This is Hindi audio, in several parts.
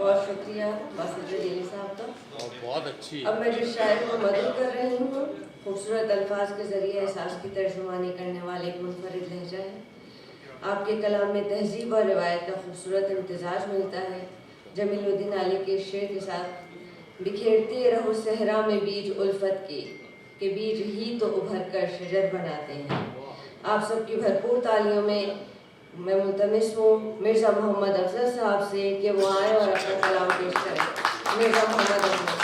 बहुत शुक्रिया वासिफ जलीली साहब का। बहुत अच्छी। अब मैं जिस शायर को मदद कर रही हूँ, खूबसूरत अल्फाज के जरिए एहसास की तर्जुमानी करने वाले एक मुनफरिद लहजा है। आपके कलाम में तहजीब और रिवायत का खूबसूरत इम्तिजाज मिलता है। जमीलुद्दीन आली के शेर के साथ बिखेरते रहो सहरा में बीज उल्फत के बीज ही तो उभर कर शजर बनाते हैं। आप सबकी भरपूर तालियों में मैं मुल्तमिस हूँ मिर्ज़ा मोहम्मद अफजल साहब से कि वो आए और अपना कलाम पेश करें। मिर्ज़ा मोहम्मद अफजल साहब।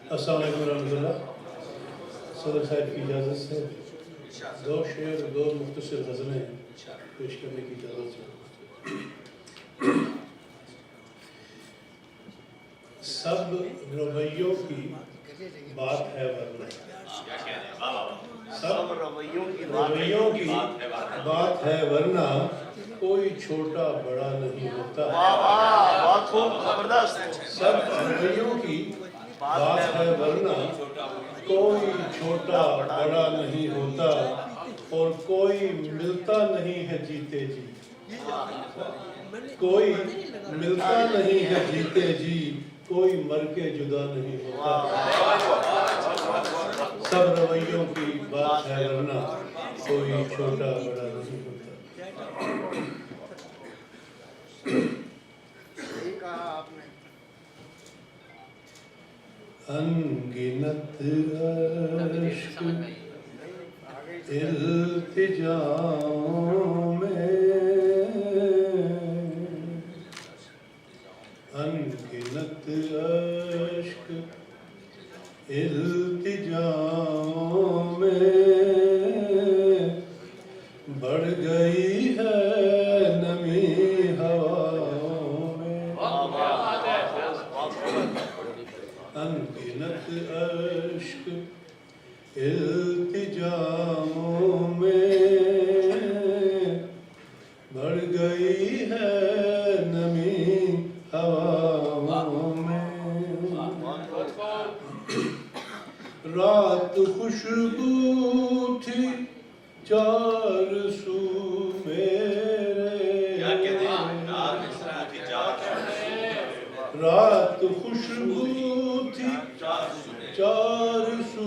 अस्सलाम वालेकुम रहमतुल्लाह। सदर साहब की इजाज़त से दो शेर दो मुख्तसर गज़लें पेश करने की इजाज़त से। सब रवैयों की बात है वरना, सब रवैयों की बात है वरना कोई छोटा बड़ा नहीं होता। सब रवैयों की बात है वरना कोई छोटा बड़ा नहीं होता और कोई मिलता नहीं है जीते जी, कोई मिलता नहीं है जीते जी, कोई मर के जुदा नहीं होता। सब रवैयों की बात है वरना कोई छोटा बड़ा नहीं होता। अनगिनत अश्क इल्तिजाओं में, अनगिनत अश्क इल्तिजाओं में बढ़ गई है नमी हवाओं में। अनगिनत अश्क इल्तिजाओं में बढ़ गई है नमी हवाओं में। रात खुशबू थी चार सू मेरे, रात खुशबू थी चार सू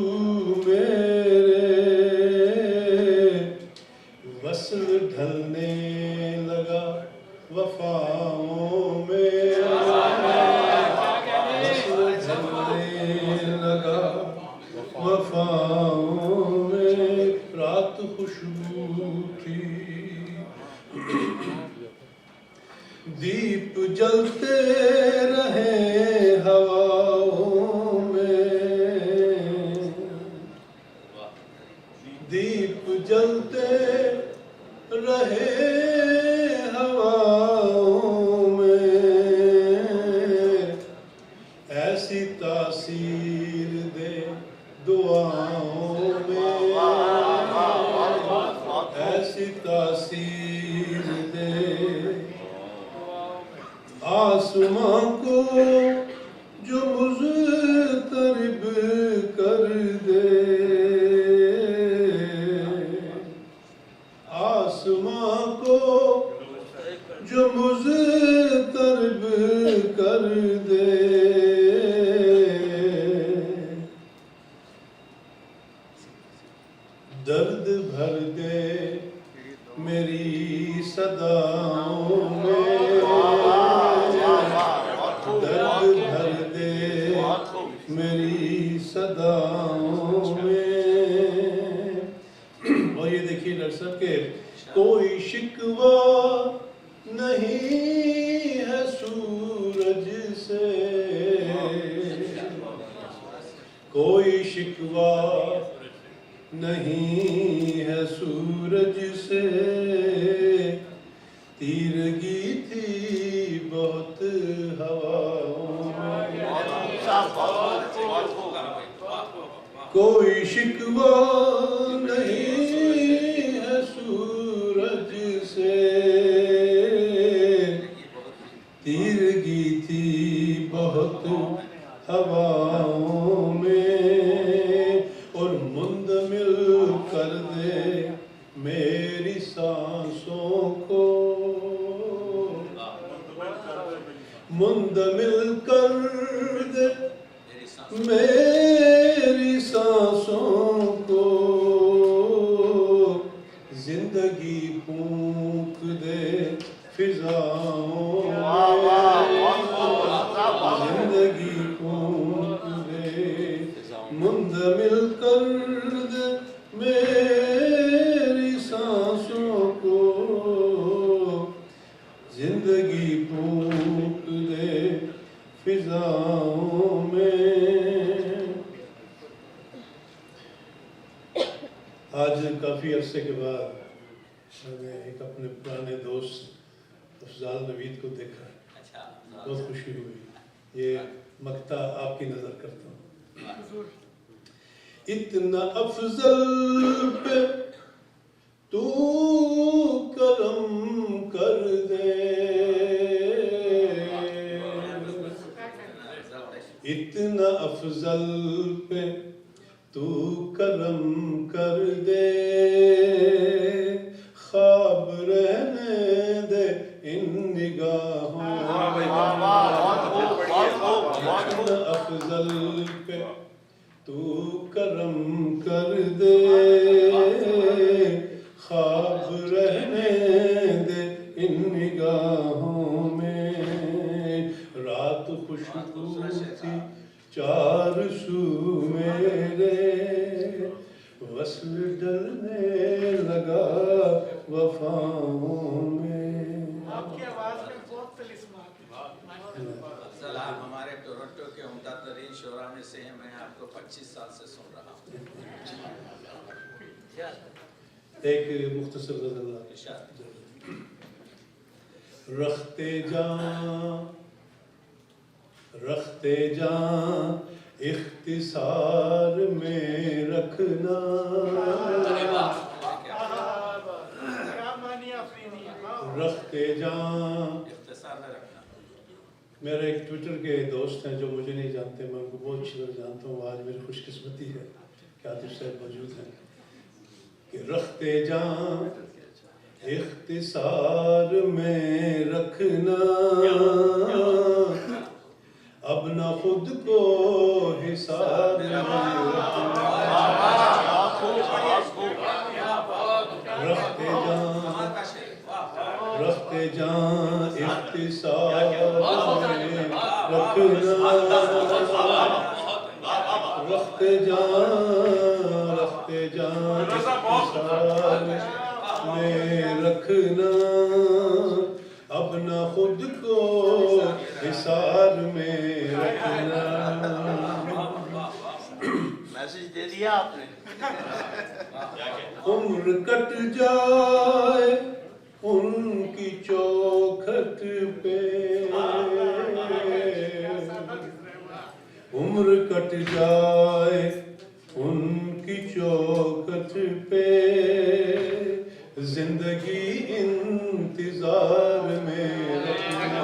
मेरे, वस्ल ढलने लगा वफाओं में, वस्ल ढलने लगा वफाओं में। रात खुशबू थी, दीप जलते रहे हवाओं में, दीप जलते रहे हवाओं में। ऐसी तासीर दे दुआओं में, ऐसी तासीर दे आसमां को जो मुज़तरिब कर दे, आसमां को जो मुज़तरिब कर दे। दर्द भर दे मेरी सदाओं में, दर्द भर दे मेरी सदाओं में। और ये देखिए डॉक्टर साहब के कोई शिकवा नहीं है सूरज से, कोई शिकवा नहीं है सूरज से। तीरगी थी बहुत हवाओं में, कोई शिकवा नहीं है सूरज से, तीरगी थी बहुत हवाओं में, और मुंदमिल कर दे मेरी सांसों को, मुंदमिल कर दे मेरी सांसों को, जिंदगी फूंक दे फिजाओं में, जिंदगी फूंक दे, मुंदमिल कर दे मेरी सांसों को, जिंदगी फूंक दे फिजाओं में। आज काफ़ी अरसे के बाद मैंने एक अपने पुराने दोस्त अफजाल नवीद को देखा, बहुत खुशी हुई। ये मक्ता आपकी नज़र करता हूँ। इतना अफजल पे तू करम कर दे, इतना अफजल पे तू करम कर दे, ख्वाब रहने दे इन निगाहों, इतना अफजल पे तू करम कर दे, ख्वाब रहने दे इन निगाहों में, रात खुशबू थी चार सू मेरे, वस्ल डलने लगा वफाओं में। आपकी आवाज में बहुत तिलिस्मा अफजल, आप हमारे टोरंटो के उम्दा तरीन शोरा में से हैं। मैं आपको 25 साल से सुन रहा हूँ। एक मुख्तसर गज़ल रखते जां इख्तिसार में रखना, रखते जां इख्तिसार में रखना। मेरे एक ट्विटर के दोस्त हैं जो मुझे नहीं जानते, मैं उनको बहुत अच्छी तरह जानता हूँ। आज मेरी खुशकिस्मती है कि आतिफ साहब मौजूद हैं। कि रखते जां इख्तिसार में रखना, अब न खुद को हिसाब में रखना, रखते जां इख्तिसार में रखना, रखते जां इख्तिसार में रखना, अब न खुद को हिसार में रखना। मैसेज दे दिया आपने। उम्र कट जाए उनकी चौखट पे, उम्र कट जाए उनकी चौखट पे, जिंदगी इंतजार में रखना,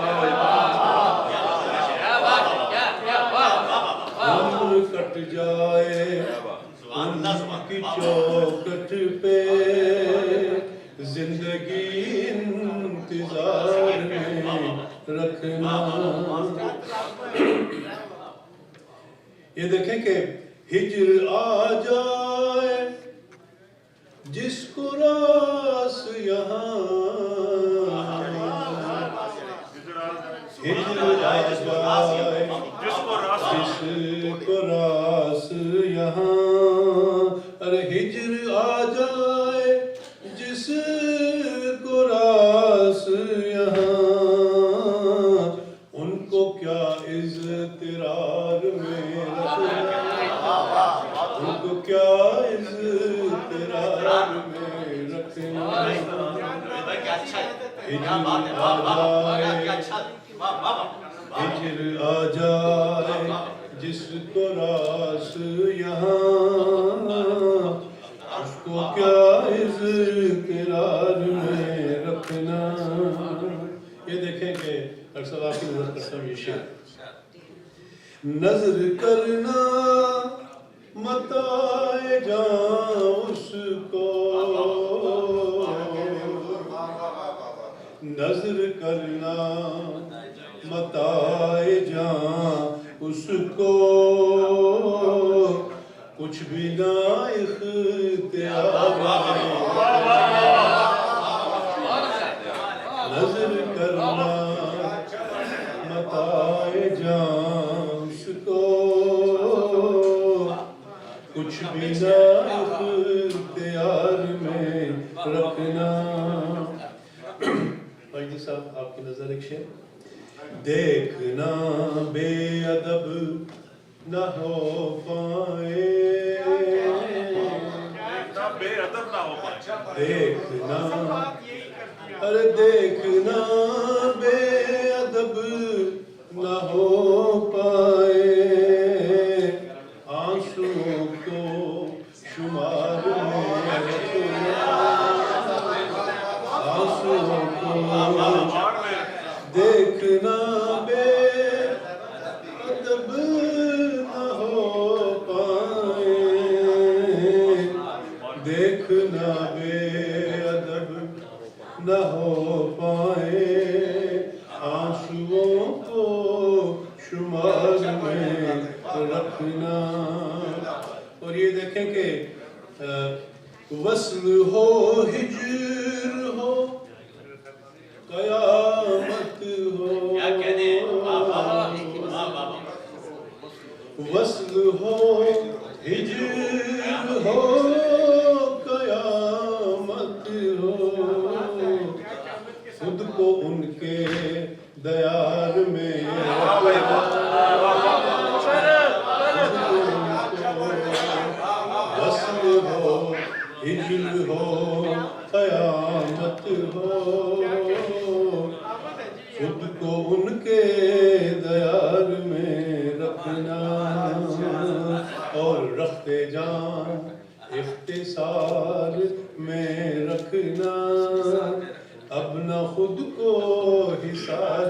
उम्र कट जाए उनकी चौखट पे, जिंदगी इंतजार में रखना। ये देखें कि हिज्र आ जाए जिसको रास यहाँ, हिज्र आ जाए जिसको रास यहाँ, अरे हिज्र आ जाए जिसको रास यहाँ, उनको क्या इज़्तिरार में रखना, उनको क्या इज़्तिरार में रखना। हिज्र आ जाए जिसको रास यहाँ, डॉक्टर साहब आपकी नजर करता हूँ ये शेर। नजर करना मताए जाऊं उसको, नजर करना मताए जाऊं उसको, कुछ भी ना इख्तियार नजर करना मताए जाऊं उसको, कुछ भी ना इख्तियार में रखना। फौजी साहब आपकी नजर एक शेर। देखना बेअदब न हो पाए, बेअदब ना हो पाए, देखना बात यही कर दिया। अरे देखना बेअदब न हो पाए, आंसुओं को शुमार में रखना, आंसुओं को देखना बेअदब न हो पाए, देखना बेअदब न हो पाए, आंसुओं को शुमार में रखना। और ये देखें कि वस्ल हो हिज्र हो कयामत हो, वस्ल हो हिज्र हो कयामत हो, खुद को उनके दयार में वस्ल हो हिज्र हो कयामत हो, खुद को उनके दयार में रखना। और रखते जान इख्तिसार में रखना, अब न खुद को हिसार